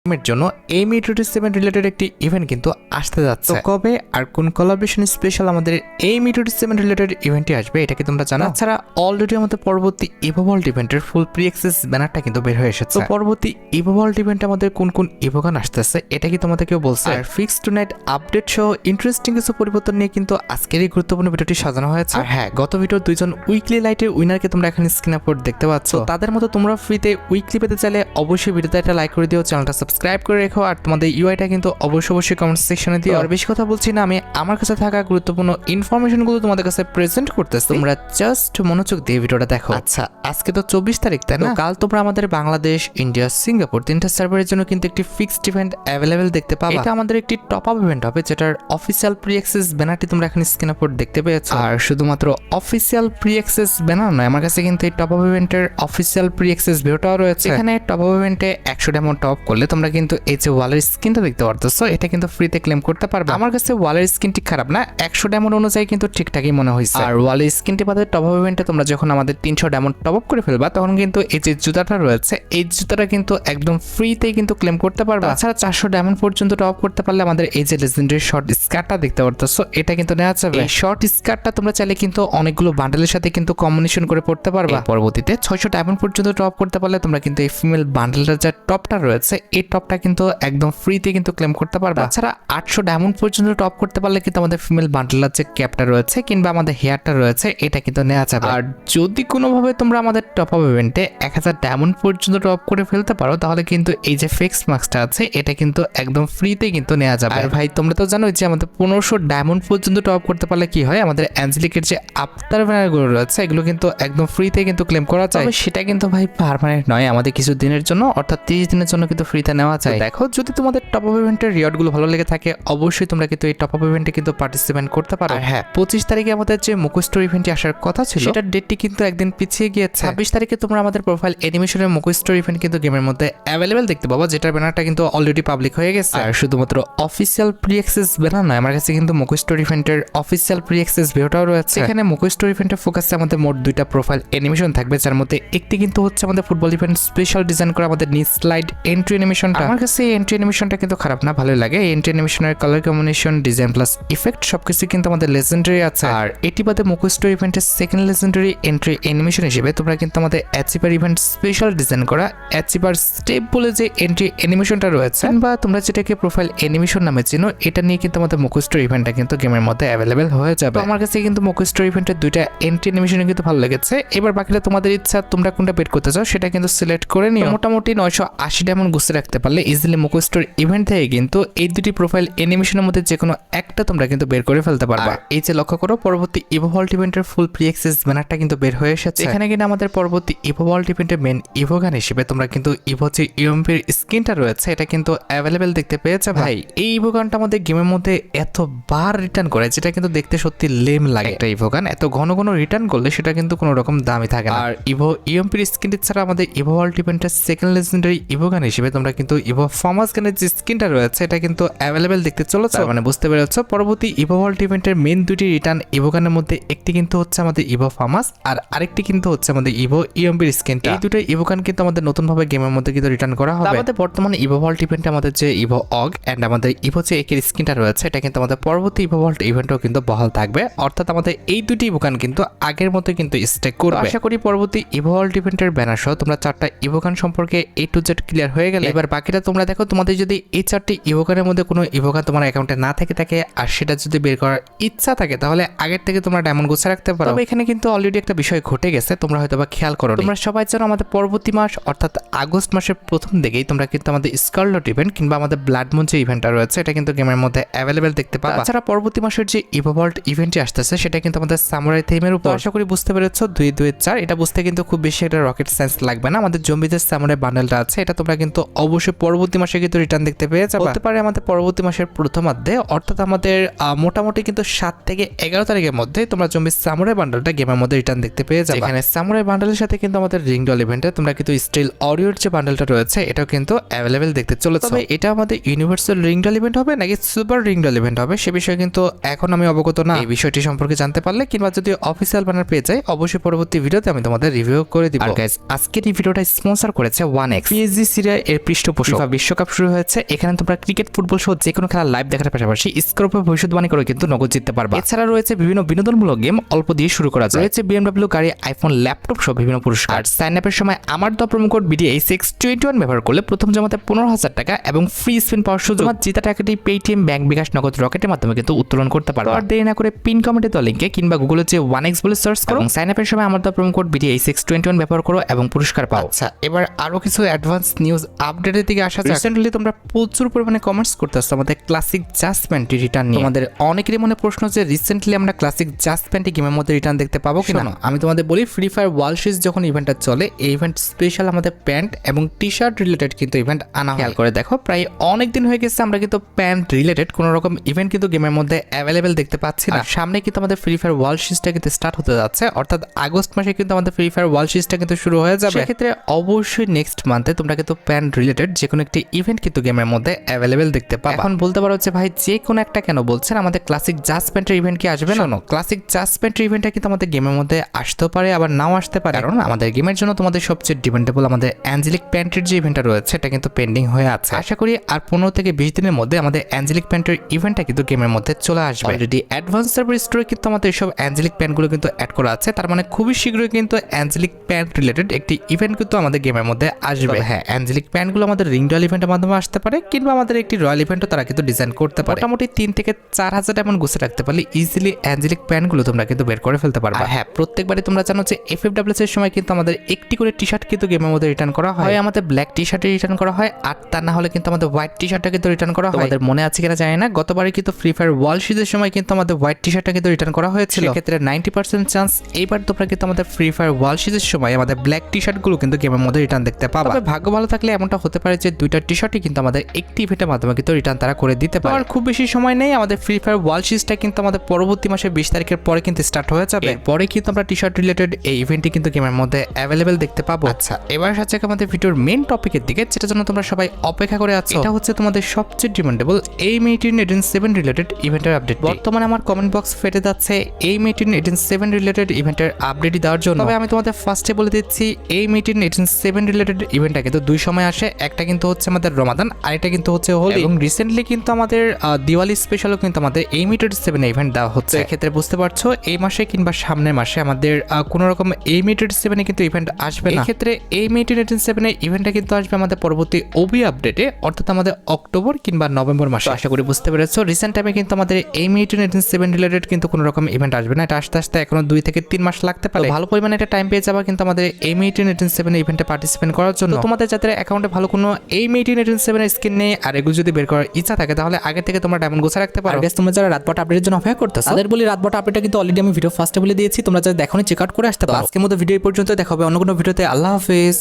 এর জন্য এই মিড27 রিলেটেড একটি ইভেন্ট কিন্তু আসতে যাচ্ছে। কবে আর কোন কোলাবোরেশন স্পেশাল আমাদের এই মিড27 রিলেটেড ইভেন্টটি আসবে এটা কি তোমরা জানো? তাছাড়া অলরেডি আমাদের পরবর্তী ইভোভল্ট ইভেন্টের ফুল প্রি অ্যাক্সেস ব্যানারটা কিন্তু বের হয়ে এসেছে। তো পরবর্তী ইভোভল্ট ইভেন্টে আমাদের কোন কোন ইভোগান আসতেছে এটা কি তোমাদের কেউ বলছে? আর ফিক্স টু নাইট আপডেট সহ ইন্টারেস্টিং কিছু পরিবর্তন নিয়ে কিন্তু আজকের এই গুরুত্বপূর্ণ ভিডিওটি সাজানো হয়েছে। আর হ্যাঁ, গত ভিডিওর দুইজন উইকলি লাইটের উইনারকে তোমরা এখানে স্ক্রিন আপলোড দেখতে পাচ্ছ। তাদের মতো তোমরা ফ্রিতে উইকলি পেতে চাইলে অবশ্যই ভিডিওতে একটা লাইক করে দিও, চ্যানেলটা সাবস্ক্রাইব করে রেখো, আর তোমাদের ইউআইটা কিন্তু অবশ্যই কমেন্ট সেকশনে দিও। আর বেশি কথা বলছি না, আমি আমার কাছে থাকা গুরুত্বপূর্ণ ইনফরমেশনগুলো তোমাদের কাছে প্রেজেন্ট করতেছি, তোমরা জাস্ট মনোযোগ দিয়ে ভিডিওটা দেখো। আচ্ছা, আজকে তো 24 তারিখ, তাই না? কাল তোমরা আমাদের বাংলাদেশ, ইন্ডিয়া, সিঙ্গাপুর তিনটা সার্ভারের জন্য কিন্তু একটি ফিক্সড ইভেন্ট অ্যাভেলেবেল দেখতে পাবে। এটা আমাদের একটি টপ আপ ইভেন্ট হবে, যেটার অফিসিয়াল প্রি অ্যাক্সেস ব্যানারটি তোমরা এখানে স্ক্রিন আপলোড দেখতে পেয়েছো। আর শুধুমাত্র অফিসিয়াল প্রি অ্যাক্সেস ব্যানার নয়, আমার কাছে কিন্তু এই টপ আপ ইভেন্টের অফিসিয়াল প্রি অ্যাক্সেস ভিডিওটাও রয়েছে। এখানে টপ আপ ইভেন্টে 100 ডায়মন্ড টপ করলে তোমরা কিন্তু এই যে ওয়ালের স্কিনটা দেখতে পারতেছো, এটা কিন্তু ফ্রিতে ক্লেম করতে পারবে। আমার কাছে ওয়ালের স্কিনটি খারাপ না, 100 ডায়মন্ড অনুযায়ী কিন্তু ঠিকঠাকই মনে হয়েছে। আর ওয়ালের স্কিনটি বাদে টপ আপ ইভেন্টে তোমরা যখন আমাদের 300 ডায়মন্ড টপ আপ করে ফেলবা, তখন কিন্তু এই যে জুতাটা রয়েছে, এই জুতাটা কিন্তু একদম ফ্রিতেই কিন্তু ক্লেম করতে পারবে। তাছাড়া 400 ডায়মন্ড পর্যন্ত টপ আপ করতে পারলে আমাদের এই যে লেজেন্ডারি শর্ট স্কার্টটা দেখতে পারতেছো, এটা কিন্তু নেওয়া যাবে। এই শর্ট স্কার্টটা তোমরা চাইলে কিন্তু অনেকগুলো বান্ডেলের সাথে কিন্তু কম্বিনেশন করে পড়তে পারবে। পরবর্তীতে 600 ডায়মন্ড পর্যন্ত টপ আপ করতে পারলে তোমরা কিন্তু এই ফিমেল বান্ডেলটার যে টপটা রয়েছে, এই টপটা কিন্তু একদম ফ্রিতে কিন্তু ক্লেম করতে পারবে। তাছাড়া 800 ডায়মন্ড পর্যন্ত টপ করতে পারলে কিন্তু আমাদের ফিমেল বান্ডেলার যে ক্যাপটা রয়েছে কিংবা আমাদের হেয়ারটা রয়েছে, এটা কিন্তু নেওয়া যাবে। আর যদি কোনোভাবে তোমরা আমাদের টপ আপ ইভেন্টে 1000 ডায়মন্ড পর্যন্ত টপ করে ফেলতে পারো, তাহলে কিন্তু এই যে ফিক্স মার্কসটা আছে, এটা কিন্তু একদম ফ্রিতে কিন্তু নেওয়া যাবে। আর ভাই, তোমরা তো জানোই যে আমাদের 1500 ডায়মন্ড পর্যন্ত টপ করতে পারলে কি হয়, আমাদের অ্যাঞ্জেলিকের যে আফটার ব্যানারগুলো রয়েছে, এগুলো কিন্তু একদম ফ্রিতে কিন্তু ক্লেম করা যায়। সেটা কিন্তু ভাই পার্মানেন্ট নয়, আমাদের কিছু দিনের জন্য, অর্থাৎ 30 দিনের জন্য কিন্তু ফ্রিতে নেওয়া যায়। দেখো, যদি তোমাদের টপ আপ ইভেন্টের রিওয়ার্ডগুলো ভালো লেগে থাকে, অবশ্যই তোমরা কিন্তু এই টপ আপ ইভেন্টে কিন্তু পার্টিসিপেট করতে পারো। আর হ্যাঁ, 25 তারিখে আমাদের যে মুখোশ ইভেন্টটি আসার কথা ছিল, সেটার ডেটটি কিন্তু একদিন পিছিয়ে গিয়েছে। 26 তারিখে তোমরা আমাদের প্রোফাইল অ্যানিমেশনের মুখোশ ইভেন্ট কিন্তু গেমের মধ্যে অ্যাভেলেবেল দেখতে পাবো, যেটার ব্যানারটা কিন্তু অলরেডি পাবলিক হয়ে গেছে। আর শুধুমাত্র অফিসিয়াল প্রি অ্যাক্সেস ব্যানার নয়, আমার কাছে কিন্তু মুখোশ ইভেন্টের অফিসিয়াল প্রি অ্যাক্সেস ভিডিওটাও রয়েছে। এখানে মুখোশ ইভেন্টের ফোকাসে আমাদের মোট 2টা প্রোফাইল অ্যানিমেশন থাকবে, যার মধ্যে একটি কিন্তু হচ্ছে আমাদের ফুটবল ইভেন্ট স্পেশাল ডিজাইন করা আমাদের নিজ স্লাইড এন্ট্রি অ্যানিমেশনটা। আমার কাছে এই এন্ট্রি অ্যানিমেশনটা কিন্তু খারাপ না, ভালো লাগে। এই এন্ট্রি অ্যানিমেশনের colour combination, design plus effect সবকিছু কিন্তু আমাদের লেজেন্ডারি আছে। আর এটি বাদে মুখোশ ইভেন্টের সেকেন্ড লেজেন্ডারি এন্ট্রি অ্যানিমেশন হিসেবে তোমরা কিন্তু আমাদের অ্যাচিভার ইভেন্ট স্পেশাল ডিজাইন করা অ্যাচিভার স্টেপ বলে যে এন্ট্রি অ্যানিমেশনটা রয়েছে, বা তোমরা যেটাকে প্রোফাইল অ্যানিমেশন নামে চিনো, এটা নিয়ে কিন্তু আমাদের মুখোশ ইভেন্টটা কিন্তু গেমের মধ্যে অ্যাভেলেবেল হয়ে যাবে। আমার কাছে কিন্তু মুখোশ ইভেন্টের 2টা এন্ট্রি অ্যানিমেশন কিন্তু ভালো লেগেছে। এবার বাকিটা তোমাদের ইচ্ছা, তোমরা কোনটা বের করতে চাও সেটা কিন্তু সিলেক্ট করে নিও। মোটামুটি 980 ডায়মন্ড গুছিয়ে রাখতে পারলে ইজিলি মুখোশ ইভেন্ট থেকে কিন্তু এই দুটি প্রোফাইল অ্যানিমেশনের মধ্যে যে কোনো একটা তোমরা কিন্তু বের করে ফেলতে পারবে। এই যে লক্ষ্য করো, পরবর্তী ইভোভল্ট ইভেন্টের ফুল প্রি অ্যাক্সেস ব্যানারটা কিন্তু বের হয়ে এসেছে। এখানে কিন্তু আমাদের পরবর্তী ইভোভল্ট ইভেন্টের মেন ইভোগান হিসেবে তোমরা কিন্তু ইভো যে ইউএমপির স্কিনটা রয়েছে, এটা কিন্তু অ্যাভেলেবেল দেখতে পেয়েছে। ভাই, এই ইভোগানটা আমাদের গেমের মধ্যে এতবার রিটার্ন করে, যেটা কিন্তু দেখতে সত্যি লেম লাগে। একটা ইভোগান এত ঘন ঘন রিটার্ন করলে সেটা কিন্তু কোনো রকম দামই থাকে না। আর ইভো ইউএমপির স্কিনটি ছাড়া আমাদের ইভোভল্ট ইভেন্টের সেকেন্ড লেজেন্ডারি ইভোগান হিসেবে তোমরা কিন্তু ইভো ফার্মাস গানের যে স্কিনটা রয়েছে, এটা কিন্তু অ্যাভেলেবেল দেখতে চলেছে। মানে বুঝতে পেরেছো, পরবর্তী ইভোভল্ট ইভেন্টের মেন 2টি রিটার্ন ইভোগানের মধ্যে একটি কিন্তু হচ্ছে আমাদের ইভো ফার্মাস, আর আরেকটি কিন্তু হচ্ছে আমাদের ইভো ইউএমপির স্কিনটা। এই দুটো ইভোগান কিন্তু আমাদের নতুন ভাবে গেমের মধ্যে কিন্তু রিটার্ন করা হবে। আমাদের বর্তমানে ইভোভল্ট ইভেন্টে আমাদের যে ইভো অগ এন্ড আমাদের ইভো যে একের স্কিনটা রয়েছে, এটা কিন্তু আমাদের পরবর্তী ইভোভল্ট ইভেন্টও কিন্তু বহাল থাকবে, অর্থাৎ আমাদের এই দুটি ইভোগান কিন্তু আগের মতো কিন্তু স্টেক করবে। আশা করি পরবর্তী ইভোভল্ট ইভেন্টের ব্যানার সহ তোমরা 4টা ইভোগান সম্পর্কে A to Z ক্লিয়ার হয়ে গেলে, এবার বাকিটা তোমরা দেখো, তোমাদের যদি এই 4টি ইভোগানের মধ্যে কোনো ইভোগান তোমার অ্যাকাউন্টে না থাকে আর সেটা যদি বের করার ইচ্ছা থাকে, তাহলে আগের থেকে তোমরা ডায়মন্ড গুছিয়ে রাখতে পারো। তবে এখানে কিন্তু অলরেডি একটা বিষয় ঘটে গেছে, তোমরা হয়তোবা খেয়াল করো। তোমরা সবাই জানো আমাদের পরবর্তী মাস অর্থাৎ আগস্ট মাসের প্রথম দিকেই তোমরা কিন্তু আমাদের স্কারলেট ইভেন্ট কিংবা আমাদের ব্লাড মুন যে ইভেন্টটা রয়েছে, এটা কিন্তু গেমের মধ্যে অ্যাভেলেবেল দেখতে পাবা। তাছাড়া পরবর্তী মাসের যে ইভোভল্ট ইভেন্টটি আসতেছে, সেটা কিন্তু আমাদের সামুরাই থিমের উপর। আশা করি বুঝতে পেরেছো 2-2-4। এটা বুঝতে কিন্তু খুব বেশি একটা রকেট সায়েন্স লাগবে না। আমাদের জম্বিদের সামুরাই বান্ডেলটা আছে, এটা তোমরা কিন্তু অবশ্যই পরবর্তী মাসে কিন্তু রিটার্ন দেখতে পেয়ে যাবে। হতে পারে আমাদের পরবর্তী মাসের প্রথমার্ধে, অর্থাৎ আমাদের মোটামুটি কিন্তু 7 থেকে 11 তারিখের মধ্যে তোমরা জম্বির সামুরাই বান্ডেলটা গেমের মধ্যে রিটার্ন দেখতে পেয়ে যাবে। এখানে সামুরাই বান্ডেলের সাথে কিন্তু আমাদের রিং ডল ইভেন্টে তোমরা কিন্তু স্টিল অরিওর যে বান্ডেলটা রয়েছে, এটাও কিন্তু অ্যাভেলেবেল দেখতে চলেছে। তবে এটা আমাদের ইউনিভার্সাল রিং ডল ইভেন্ট হবে নাকি সুপার রিং ডল ইভেন্ট হবে, সে বিষয়ে কিন্তু এখন আমি অবগত না। এই বিষয়টি সম্পর্কে জানতে পারলে কিংবা যদি অফিসিয়াল ব্যানার পেয়ে যাই, অবশ্যই পরবর্তী ভিডিওতে আমি তোমাদের রিভিউ করে দিব। আর গাইস, আজকের এই ভিডিওটা স্পন্সর করেছে 1x। PSG সিরিয়া এর পৃষ্ঠপোষক পৃষ্ঠপোষক। ফিফা বিশ্বকাপ শুরু হয়েছে, এখানে তোমরা ক্রিকেট, ফুটবল সহ যে কোনো খেলা লাইভ দেখার পাশাপাশি স্কোর উপর ভবিষ্যৎবাণী করে কিন্তু নগদ জিততে পারবা। এছাড়া রয়েছে বিভিন্ন বিনোদনমূলক গেম অল্প দিয়ে শুরু করা যায়। রয়েছে BMW গাড়ি, আইফোন, ল্যাপটপ সহ বিভিন্ন পুরস্কার। সাইন আপের সময় আমার দেওয়া প্রোমো কোড BDA621 ব্যবহার করলে প্রথম জমাতে 15,000 টাকা এবং ফ্রি স্পিন পাওয়ার সুযোগ। জেতা টাকাটি পেটিএম, ব্যাংক, বিকাশ, নগদ, রকেটের মাধ্যমে কিন্তু উত্তোলন করতে পারবে। আর দেরি না করে পিন কমেন্টে দেওয়া লিঙ্কে কিংবা গুগলে যে 1x বলে সার্চ করো এবং সাইন আপের সময় আমার দেওয়া প্রোমো কোড BDA621 ব্যবহার করো এবং পুরস্কার পাও। আচ্ছা, এবার আরো কিছু অ্যাডভান্স নিউজ আপডেটের দিকে আসা যাক। রিসেন্টলি তোমরা প্রচুর পরিমাণে কমেন্টস করতেছো আমাদের ক্লাসিক জাস্ট প্যান্টি রিটার্ন নিয়ে। তোমাদের অনেকেরই মনে প্রশ্ন যে রিসেন্টলি আমরা ক্লাসিক জাস্ট প্যান্টি গেমের মধ্যে রিটার্ন দেখতে পাবো কিনা। আমি তোমাদের বলি, ফ্রি ফায়ার ওয়ার্ল্ড সিরিজ যখন ইভেন্টটা চলে, এই ইভেন্ট স্পেশাল আমাদের প্যান্ট এবং টি শার্ট রিলেটেড কিন্তু ইভেন্ট আনা হয়। খেয়াল করে দেখো, প্রায় অনেক দিন হয়ে গেছে আমরা কিন্তু প্যান্ট রিলেটেড কোনো রকম ইভেন্ট কিন্তু গেমের মধ্যে অ্যাভেলেবেল দেখতে পাচ্ছি না। সামনে কিন্তু আমাদের ফ্রি ফায়ার ওয়ার্ল্ড সিরিজটা কিন্তু স্টার্ট হতে যাচ্ছে, অর্থাৎ আগস্ট মাসে কিন্তু আমাদের ফ্রি ফায়ার ওয়ার্ল্ড সিরিজটা কিন্তু শুরু হয়ে যাবে। সেক্ষেত্রে অবশ্যই নেক্সট মান্থে তোমরা কিন্তু প্যান্ট রিলেটেড যে কোনো একটি ইভেন্ট কিন্তু গেমের মধ্যে অ্যাভেলেবেল দেখতে পাবে। এখন বলতে পারো যে ভাই যে কোনো একটা কেন বলছেন, আমাদের ক্লাসিক জাস্ট প্যান্টের ইভেন্ট কি আসবে না? ক্লাসিক জাস্ট প্যান্টের ইভেন্টটা কিন্তু আমাদের গেমের মধ্যে আসতেও পারে, আবার নাও আসতে পারে। কারণ আমাদের গেমের জন্য তোমাদের সবচেয়ে ডিমান্ডেবল আমাদের অ্যাঞ্জেলিক প্যান্টের যে ইভেন্টটা রয়েছে, এটা কিন্তু পেন্ডিং হয়ে আছে। আশা করি আর 15 থেকে 20 দিনের মধ্যে আমাদের অ্যাঞ্জেলিক প্যান্টের ইভেন্টটা কিন্তু গেমের মধ্যে চলে আসবে। অলরেডি অ্যাডভান্স সার্ভার স্টোরে কিন্তু আমাদের এইসব অ্যাঞ্জেলিক প্যান্টগুলো কিন্তু অ্যাড করা আছে, তার মানে খুবই শীঘ্রই কিন্তু অ্যাঞ্জেলিক প্যান্ট রিলেটেড একটি ইভেন্ট কিন্তু আমাদের গেমের মধ্যে আসবে। হ্যাঁ, অ্যাঞ্জেলিক প্যান্টগুলো আমাদের রিং রয়্যাল ইভেন্টের মাধ্যমে আসতে পারে, কিংবা আমাদের একটি রয়্যাল ইভেন্টও তারা কিন্তু ডিজাইন করতে পারে। মোটামুটি 3 থেকে 4,000 এমন গুছে রাখতে পারলে ইজিলি অ্যাঞ্জেলিক প্যান্টগুলো তোমরা কিন্তু বের করে ফেলতে পারবে। হ্যাঁ, প্রত্যেকবারই তোমরা জানো যে FFWS এর সময় কিন্তু আমাদের একটি করে টি শার্ট কিন্তু গেমের মধ্যে রিটার্ন করা হয়। আমাদের ব্ল্যাক টি শার্টে রিটার্ন করা হয়, আর তা না হলে কিন্তু আমাদের হোয়াইট টি শার্টটা কিন্তু রিটার্ন করা হয়। আমাদের মনে আছে কিনা জানি না, গতবারে কিন্তু ফ্রি ফায়ার ওয়ার্ল্ড সিরিজের সময় কিন্তু আমাদের হোয়াইট টি শার্টটা কিন্তু রিটার্ন করা হয়েছিল। সেক্ষেত্রে 90% চান্স এইবার তোমরা কিন্তু আমাদের ফ্রি ফায়ার ওয়ার্ল্ড সিরিজের সময় আমাদের ব্ল্যাক টি শার্টগুলো কিন্তু গেমের মধ্যে রিটার্ন দেখতে পাবে। তবে ভাগ্য ভালো থাকলে এমনটা হতে পারে যে দুইটা টি শার্টই কিন্তু আমাদের একটি ইভেন্টের মাধ্যমে কিন্তু রিটার্ন তারা করে দিতে পারে। আর খুব বেশি সময় নেই, আমাদের ফ্রি ফায়ার ওয়ার্ল্ড সিরিজটা কিন্তু আমাদের পরবর্তী মাসে 20 তারিখের পরে কিন্তু স্টার্ট হয়ে যাবে। পরে কিন্তু আমরা টি শার্ট রিলেটেড এই ইভেন্টটি কিন্তু গেমের মধ্যে অ্যাভেলেবেল দেখতে পাবো। আচ্ছা, এবার আসছে আমাদের ভিডিওর মেইন টপিকের দিকে, যেটার জন্য তোমরা সবাই অপেক্ষা করে আছো। এটা হচ্ছে তোমাদের সবচেয়ে ডিমান্ডেবল A18-7 রিলেটেড ইভেন্টের আপডেট। বর্তমানে আমার কমেন্ট বক্স ফেটে যাচ্ছে A18-7 রিলেটেড ইভেন্টের আপডেট দেওয়ার জন্য। তবে আমি তোমাদের ফার্স্টে বলে দিচ্ছি, A18-7 রিলেটেড ইভেন্টটা কিন্তু দুই সময় আসে। একটা কিন্তু হচ্ছে আমাদের রমাদান, আর এটা কিন্তু হচ্ছে হোলি। এবং রিসেন্টলি কিন্তু আমাদের দিওয়ালি স্পেশালও কিন্তু আমাদের A18-7 ইভেন্ট দেওয়া হচ্ছে। এক্ষেত্রে বুঝতে পারছো, এই মাসে কিংবা সামনের মাসে আমাদের কোনো রকম A18-7 কিন্তু ইভেন্ট আসবে না। এক্ষেত্রে A18-7 ইভেন্টটা কিন্তু আসবে আমাদের পরবর্তী ওবি আপডেটে, অর্থাৎ আমাদের অক্টোবর কিংবা নভেম্বর মাসে। আশা করি বুঝতে পেরেছো, রিসেন্ট টাইমে কিন্তু আমাদের A18-7 রিলেটেড কিন্তু কোনো রকম ইভেন্ট আসবে না। এটা আস্তে আস্তে এখনো 2 থেকে 3 মাস লাগতে পারে। ভালো পরিমাণে একটা টাইম পেয়ে যাবা কিন্তু আমাদের A18-7 ইভেন্টে পার্টিসিপেট করার জন্য। তোমাদের যাদের অ্যাকাউন্টে ভালো কোনো A18-7 স্কিন নেই আর এগুলো যদি বের করার ইচ্ছা থাকে, তাহলে আগে থেকে তোমরা ডায়মন্ড গোছা রাখতে পারো। তোমরা যারা রাতবাট আপডেটের জন্য অপেক্ষা করতেছো, তাদের বলি রাতবাট আপডেটটা কিন্তু অলরেডি আমি ভিডিও ফার্স্টে বলে দিয়েছি, তোমরা যারা দেখোনি চেক আউট করে আসতে পারো। আজকের মতো ভিডিও এই পর্যন্ত, দেখা হবে অন্য কোনো ভিডিওতে। আল্লাহ হাফেজ।